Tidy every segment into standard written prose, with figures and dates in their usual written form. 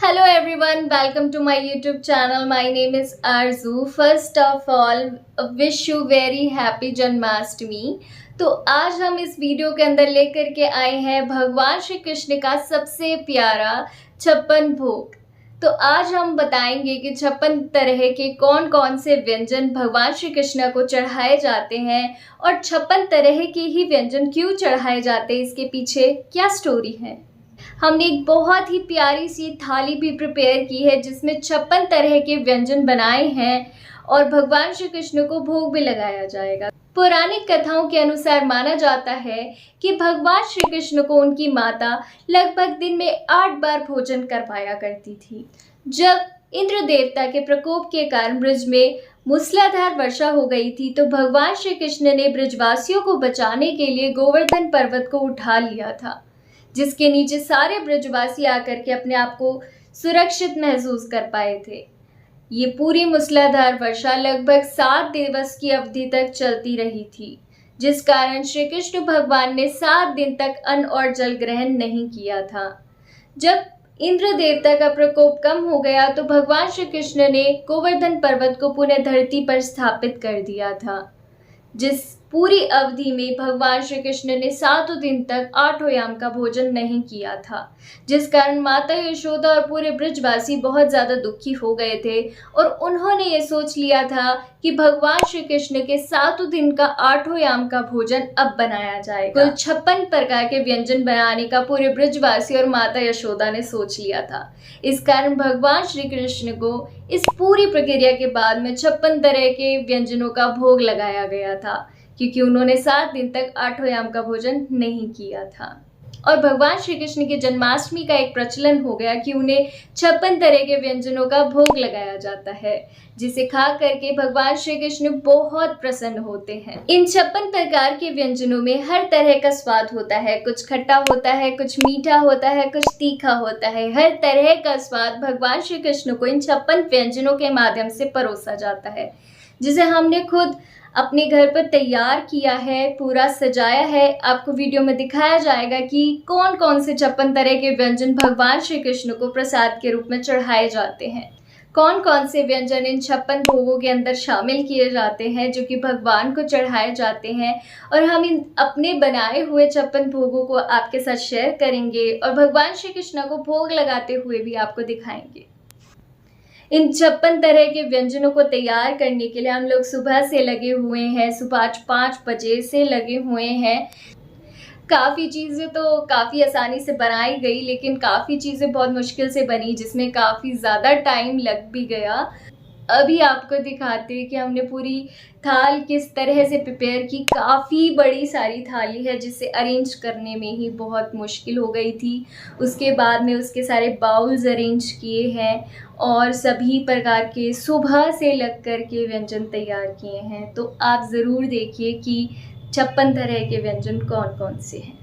Hello everyone, welcome to my YouTube channel. My name is Arzu. First of all, wish you very happy Janmashtami. तो आज हम इस video के अंदर लेकर के आए हैं भगवान श्री कृष्ण का सबसे प्यारा 56 भोग। तो आज हम बताएंगे कि 56 तरह के कौन कौन से व्यंजन भगवान श्री कृष्ण को चढ़ाए जाते हैं और 56 तरह के ही व्यंजन क्यों चढ़ाए जाते हैं, इसके पीछे क्या स्टोरी है। हमने एक बहुत ही प्यारी सी थाली भी प्रिपेयर की है जिसमें 56 तरह के व्यंजन बनाए हैं और भगवान श्री कृष्ण को भोग भी लगाया जाएगा। पौराणिक कथाओं के अनुसार माना जाता है कि भगवान श्री कृष्ण को उनकी माता लगभग दिन में 8 बार भोजन करवाया करती थी। जब इंद्र देवता के प्रकोप के कारण ब्रज में मूसलाधार वर्षा हो गई थी तो भगवान श्री कृष्ण ने ब्रजवासियों को बचाने के लिए गोवर्धन पर्वत को उठा लिया था, जिसके नीचे सारे ब्रजवासी आकर के अपने आप को सुरक्षित महसूस कर पाए थे। ये पूरी मूसलाधार वर्षा लगभग 7 दिवस की अवधि तक चलती रही थी, जिस कारण श्री कृष्ण भगवान ने 7 दिन तक अन्न और जल ग्रहण नहीं किया था। जब इंद्र देवता का प्रकोप कम हो गया तो भगवान श्री कृष्ण ने गोवर्धन पर्वत को पुनः धरती पर स्थापित कर दिया था, जिस पूरी अवधि में भगवान श्री कृष्ण ने 7 दिन तक 8 याम का भोजन नहीं किया था, जिस कारण माता यशोदा और पूरे ब्रजवासी बहुत ज़्यादा दुखी हो गए थे और उन्होंने ये सोच लिया था कि भगवान श्री कृष्ण के 7 दिन का 8 याम का भोजन अब बनाया जाएगा। कुल 56 प्रकार के व्यंजन बनाने का पूरे ब्रजवासी और माता यशोदा ने सोच लिया था। इस कारण भगवान श्री कृष्ण को इस पूरी प्रक्रिया के बाद में 56 तरह के व्यंजनों का भोग लगाया गया था, क्योंकि उन्होंने 7 दिन तक 8 याम का भोजन नहीं किया था। और भगवान श्री कृष्ण की जन्माष्टमी का एक प्रचलन हो गया कि उन्हें 56 तरह के व्यंजनों का भोग लगाया जाता है, जिसे खा करके भगवान श्री कृष्ण बहुत प्रसन्न होते हैं। इन 56 प्रकार के व्यंजनों में हर तरह का स्वाद होता है, कुछ खट्टा होता है, कुछ मीठा होता है, कुछ तीखा होता है। हर तरह का स्वाद भगवान श्री कृष्ण को इन 56 व्यंजनों के माध्यम से परोसा जाता है, जिसे हमने खुद अपने घर पर तैयार किया है, पूरा सजाया है। आपको वीडियो में दिखाया जाएगा कि कौन कौन से 56 तरह के व्यंजन भगवान श्री कृष्ण को प्रसाद के रूप में चढ़ाए जाते हैं, कौन कौन से व्यंजन इन 56 भोगों के अंदर शामिल किए जाते हैं जो कि भगवान को चढ़ाए जाते हैं। और हम इन अपने बनाए हुए 56 भोगों को आपके साथ शेयर करेंगे और भगवान श्री कृष्ण को भोग लगाते हुए भी आपको दिखाएंगे। इन 56 तरह के व्यंजनों को तैयार करने के लिए हम लोग सुबह से लगे हुए हैं, सुबह 5 बजे से लगे हुए हैं। काफ़ी चीज़ें तो काफ़ी आसानी से बनाई गई, लेकिन काफ़ी चीज़ें बहुत मुश्किल से बनी, जिसमें काफ़ी ज़्यादा टाइम लग भी गया। अभी आपको दिखाते हैं कि हमने पूरी थाल किस तरह से प्रिपेयर की। काफ़ी बड़ी सारी थाली है जिसे अरेंज करने में ही बहुत मुश्किल हो गई थी। उसके बाद में उसके सारे बाउल्स अरेंज किए हैं और सभी प्रकार के सुबह से लग कर के व्यंजन तैयार किए हैं। तो आप ज़रूर देखिए कि 56 तरह के व्यंजन कौन कौन से हैं।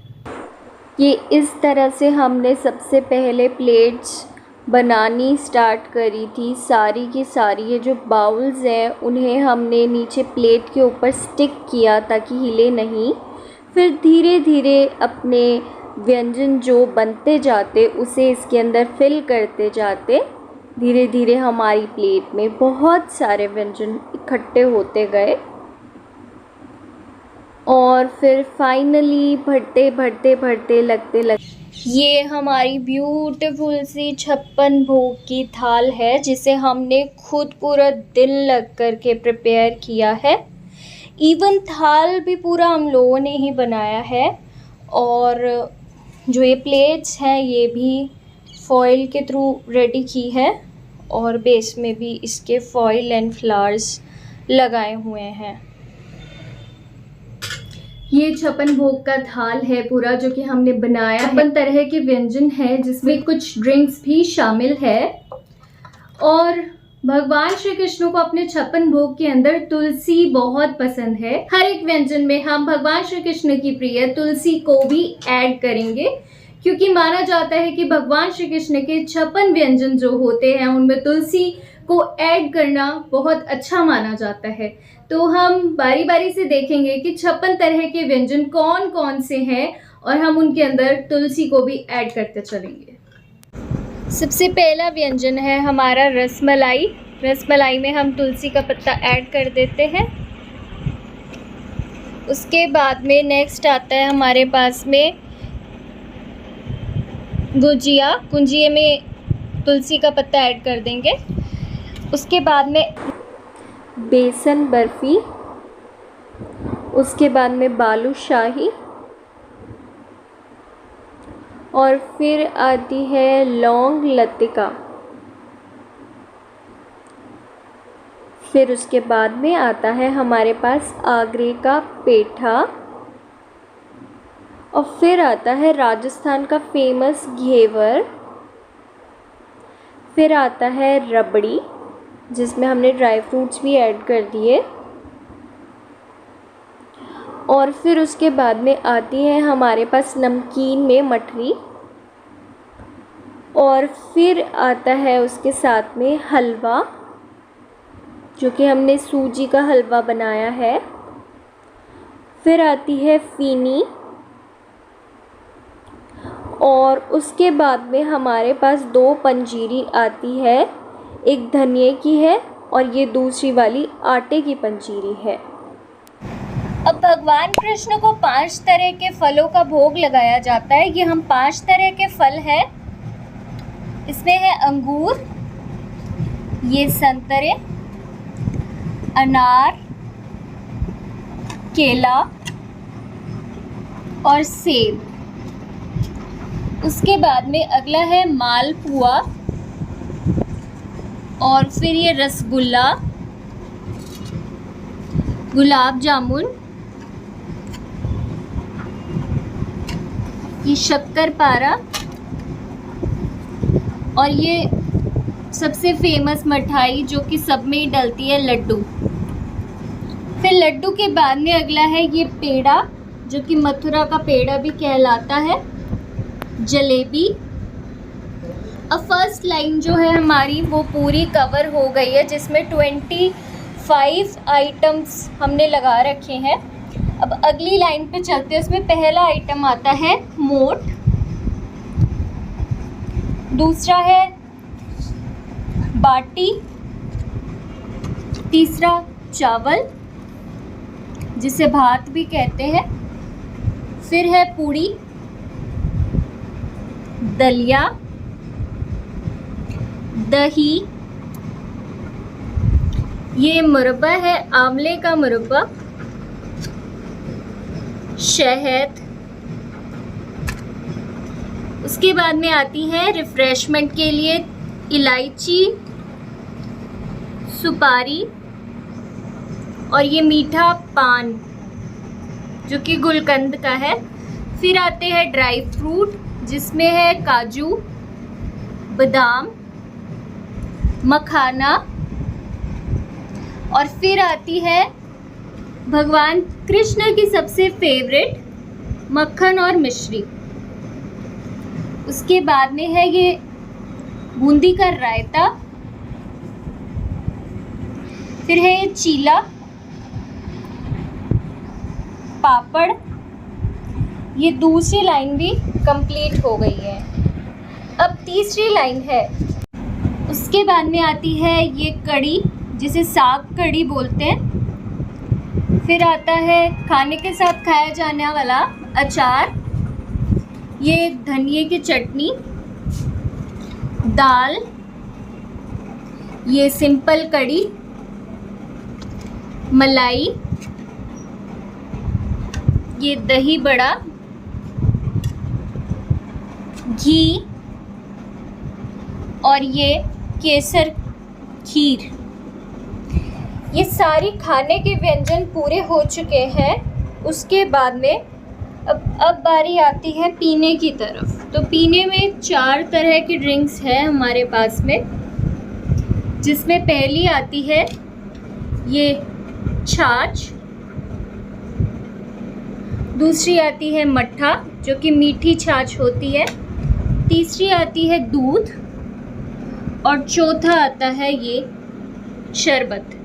ये इस तरह से हमने सबसे पहले प्लेट्स बनानी स्टार्ट करी थी। सारी की सारी ये जो बाउल्स हैं उन्हें हमने नीचे प्लेट के ऊपर स्टिक किया ताकि हिले नहीं। फिर धीरे धीरे अपने व्यंजन जो बनते जाते उसे इसके अंदर फिल करते जाते। धीरे धीरे हमारी प्लेट में बहुत सारे व्यंजन इकट्ठे होते गए और फिर फाइनली बढ़ते बढ़ते बढ़ते लगते ये हमारी ब्यूटीफुल सी 56 भोग की थाल है, जिसे हमने खुद पूरा दिन लग कर के प्रिपेयर किया है। इवन थाल भी पूरा हम लोगों ने ही बनाया है। और जो ये प्लेट्स हैं ये भी फॉइल के थ्रू रेडी की है और बेस में भी इसके फॉइल एंड फ्लावर्स लगाए हुए हैं। ये 56 भोग का थाल है पूरा, जो कि हमने बनाया है। 56 तरह के व्यंजन है जिसमें कुछ ड्रिंक्स भी शामिल है। और भगवान श्री कृष्ण को अपने 56 भोग के अंदर तुलसी बहुत पसंद है। हर एक व्यंजन में हम भगवान श्री कृष्ण की प्रिय तुलसी को भी ऐड करेंगे, क्योंकि माना जाता है कि भगवान श्री कृष्ण के 56 व्यंजन जो होते हैं उनमें तुलसी को ऐड करना बहुत अच्छा माना जाता है। तो हम बारी बारी से देखेंगे कि 56 तरह के व्यंजन कौन कौन से हैं और हम उनके अंदर तुलसी को भी ऐड करते चलेंगे। सबसे पहला व्यंजन है हमारा रसमलाई। रसमलाई में हम तुलसी का पत्ता ऐड कर देते हैं। उसके बाद में नेक्स्ट आता है हमारे पास में गुजिया। गुजिये में तुलसी का पत्ता ऐड कर देंगे। उसके बाद में बेसन बर्फ़ी, उसके बाद में बालूशाही, और फिर आती है लौंग लतिका। फिर उसके बाद में आता है हमारे पास आगरे का पेठा, और फिर आता है राजस्थान का फेमस घेवर। फिर आता है रबड़ी, जिसमें हमने ड्राई फ्रूट्स भी ऐड कर दिए। और फिर उसके बाद में आती है हमारे पास नमकीन में मठरी, और फिर आता है उसके साथ में हलवा, जो कि हमने सूजी का हलवा बनाया है। फिर आती है फीनी, और उसके बाद में हमारे पास 2 पंजीरी आती है, एक धनिए की है और ये दूसरी वाली आटे की पंजीरी है। अब भगवान कृष्ण को 5 तरह के फलों का भोग लगाया जाता है। ये हम 5 तरह के फल हैं। इसमें है अंगूर, ये संतरे, अनार, केला और सेब। उसके बाद में अगला है मालपुआ, और फिर ये रसगुल्ला, गुलाब जामुन, ये शक्करपारा, और ये सबसे फेमस मिठाई जो कि सब में ही डलती है, लड्डू। फिर लड्डू के बाद में अगला है ये पेड़ा, जो कि मथुरा का पेड़ा भी कहलाता है, जलेबी। अब फर्स्ट लाइन जो है हमारी वो पूरी कवर हो गई है, जिसमें 25 आइटम्स हमने लगा रखे हैं। अब अगली लाइन पे चलते हैं। उसमें पहला आइटम आता है मोठ, दूसरा है बाटी, तीसरा चावल जिसे भात भी कहते हैं, फिर है पूड़ी, दलिया, दही, ये मुरब्बा है आंवले का मुरब्बा, शहद। उसके बाद में आती है रिफ्रेशमेंट के लिए इलायची, सुपारी, और ये मीठा पान जो कि गुलकंद का है। फिर आते हैं ड्राई फ्रूट, जिसमें है काजू, बादाम, मखाना, और फिर आती है भगवान कृष्ण की सबसे फेवरेट मक्खन और मिश्री। उसके बाद में है ये बूंदी का रायता, फिर है ये चीला, पापड़। ये दूसरी लाइन भी कंप्लीट हो गई है। अब तीसरी लाइन है। उसके बाद में आती है ये कड़ी, जिसे साग कड़ी बोलते हैं। फिर आता है खाने के साथ खाया जाने वाला अचार, ये धनिए की चटनी, दाल, ये सिंपल कड़ी, मलाई, ये दही बड़ा, घी, और ये केसर खीर। ये सारी खाने के व्यंजन पूरे हो चुके हैं। उसके बाद में अब बारी आती है पीने की तरफ। तो पीने में 4 तरह की ड्रिंक्स है हमारे पास में, जिसमें पहली आती है ये छाछ, दूसरी आती है मट्ठा जो कि मीठी छाछ होती है, तीसरी आती है दूध, और चौथा आता है ये शरबत।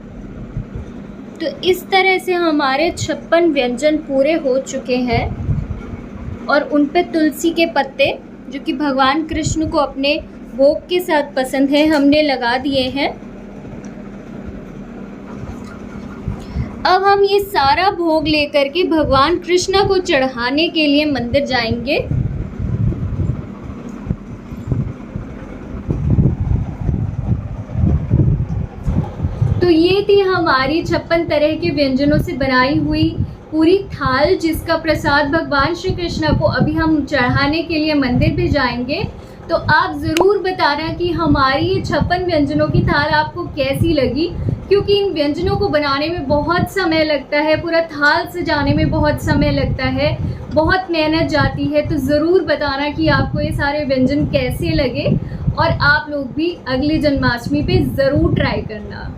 तो इस तरह से हमारे 56 व्यंजन पूरे हो चुके हैं, और उन पे तुलसी के पत्ते जो कि भगवान कृष्ण को अपने भोग के साथ पसंद है, हमने लगा दिए हैं। अब हम ये सारा भोग लेकर के भगवान कृष्णा को चढ़ाने के लिए मंदिर जाएंगे। तो ये थी हमारी 56 तरह के व्यंजनों से बनाई हुई पूरी थाल, जिसका प्रसाद भगवान श्री कृष्णा को अभी हम चढ़ाने के लिए मंदिर पे जाएंगे। तो आप ज़रूर बताना कि हमारी ये 56 व्यंजनों की थाल आपको कैसी लगी, क्योंकि इन व्यंजनों को बनाने में बहुत समय लगता है, पूरा थाल सजाने में बहुत समय लगता है, बहुत मेहनत जाती है। तो ज़रूर बताना कि आपको ये सारे व्यंजन कैसे लगे, और आप लोग भी अगली जन्माष्टमी पे ज़रूर ट्राई करना।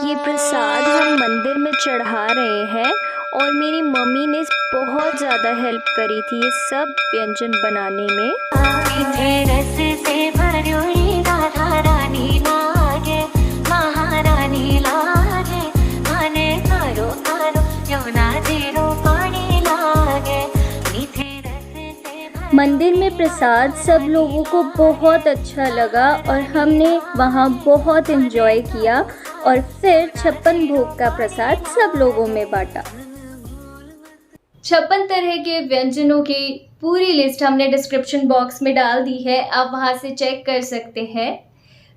ये प्रसाद हम मंदिर में चढ़ा रहे हैं और मेरी मम्मी ने बहुत ज़्यादा हेल्प करी थी ये सब व्यंजन बनाने में। मीठे रस से भरी राधा रानी लागे, महारानी लागे, माने करो करो यमुना जीरो पानी लागे, मीठे रस से। मंदिर में प्रसाद सब लोगों को बहुत अच्छा लगा और हमने वहाँ बहुत एंजॉय किया और फिर 56 भोग का प्रसाद सब लोगों में बांटा। 56 तरह के व्यंजनों की पूरी लिस्ट हमने डिस्क्रिप्शन बॉक्स में डाल दी है, आप वहां से चेक कर सकते हैं।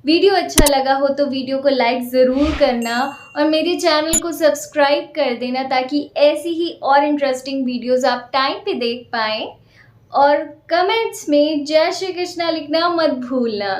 वीडियो अच्छा लगा हो तो वीडियो को लाइक ज़रूर करना और मेरे चैनल को सब्सक्राइब कर देना, ताकि ऐसी ही और इंटरेस्टिंग वीडियोस आप टाइम पे देख पाएँ। और कमेंट्स में जय श्री कृष्णा लिखना मत भूलना।